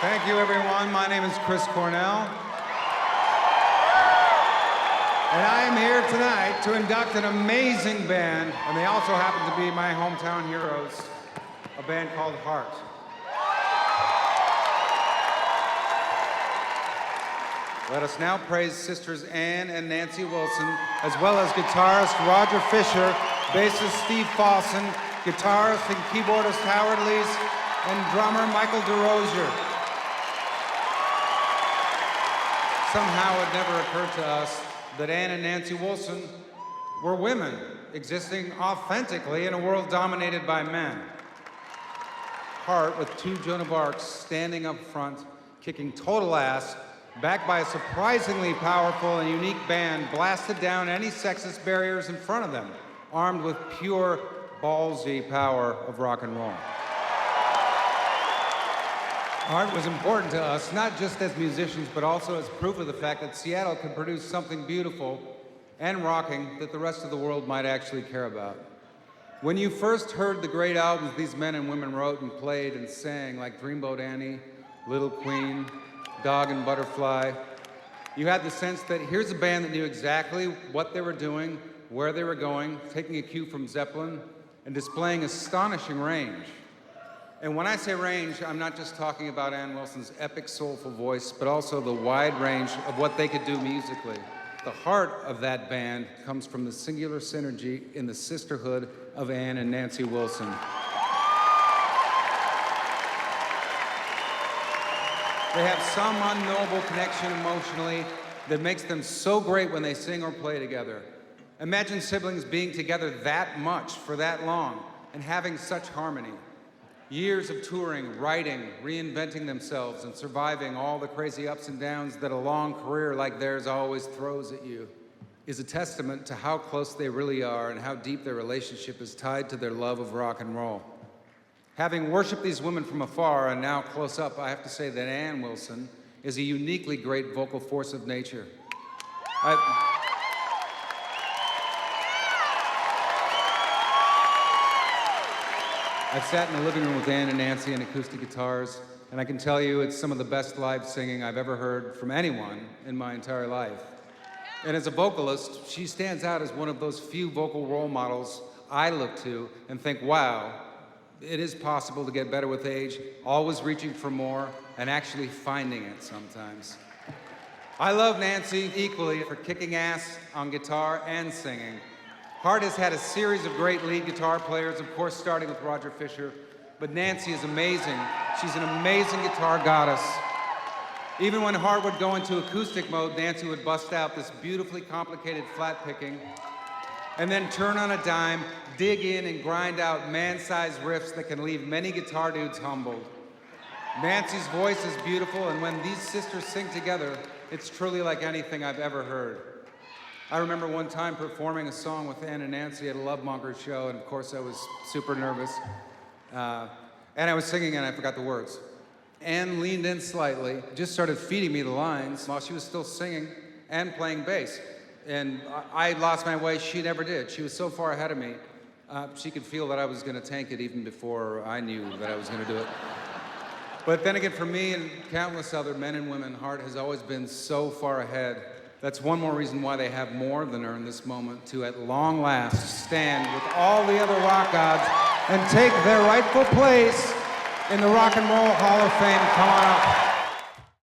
Thank you, everyone. My name is Chris Cornell. And I am here tonight to induct an amazing band, and they also happen to be my hometown heroes, a band called Heart. Let us now praise sisters Ann and Nancy Wilson, as well as guitarist Roger Fisher, bassist Steve Fossen, guitarist and keyboardist Howard Leese, and drummer Michael DeRosier. Somehow it never occurred to us that Ann and Nancy Wilson were women existing authentically in a world dominated by men. Heart, with two Joan of Arcs standing up front, kicking total ass, backed by a surprisingly powerful and unique band, blasted down any sexist barriers in front of them, armed with pure, ballsy power of rock and roll. Art was important to us, not just as musicians, but also as proof of the fact that Seattle could produce something beautiful and rocking that the rest of the world might actually care about. When you first heard the great albums these men and women wrote and played and sang, like Dreamboat Annie, Little Queen, Dog and Butterfly, you had the sense that here's a band that knew exactly what they were doing, where they were going, taking a cue from Zeppelin, and displaying astonishing range. And when I say range, I'm not just talking about Ann Wilson's epic, soulful voice, but also the wide range of what they could do musically. The heart of that band comes from the singular synergy in the sisterhood of Ann and Nancy Wilson. They have some unknowable connection emotionally that makes them so great when they sing or play together. Imagine siblings being together that much for that long and having such harmony. Years of touring, writing, reinventing themselves, and surviving all the crazy ups and downs that a long career like theirs always throws at you is a testament to how close they really are and how deep their relationship is tied to their love of rock and roll. Having worshiped these women from afar and now close up, I have to say that Ann Wilson is a uniquely great vocal force of nature. I've sat in the living room with Ann and Nancy and acoustic guitars, and I can tell you it's some of the best live singing I've ever heard from anyone in my entire life. And as a vocalist, she stands out as one of those few vocal role models I look to and think, wow, it is possible to get better with age, always reaching for more, and actually finding it sometimes. I love Nancy equally for kicking ass on guitar and singing. Heart has had a series of great lead guitar players, of course starting with Roger Fisher, but Nancy is amazing. She's an amazing guitar goddess. Even when Heart would go into acoustic mode, Nancy would bust out this beautifully complicated flat picking, and then turn on a dime, dig in and grind out man-sized riffs that can leave many guitar dudes humbled. Nancy's voice is beautiful, and when these sisters sing together, it's truly like anything I've ever heard. I remember one time performing a song with Ann and Nancy at a Love Monger show, and of course I was super nervous. And I was singing and I forgot the words. Ann leaned in slightly, just started feeding me the lines while she was still singing and playing bass. And I lost my way, she never did. She was so far ahead of me, she could feel that I was gonna tank it even before I knew that I was gonna do it. But then again, for me and countless other men and women, Heart has always been so far ahead. That's one more reason why they have more than earned this moment to, at long last, stand with all the other rock gods and take their rightful place in the Rock and Roll Hall of Fame. Come on up.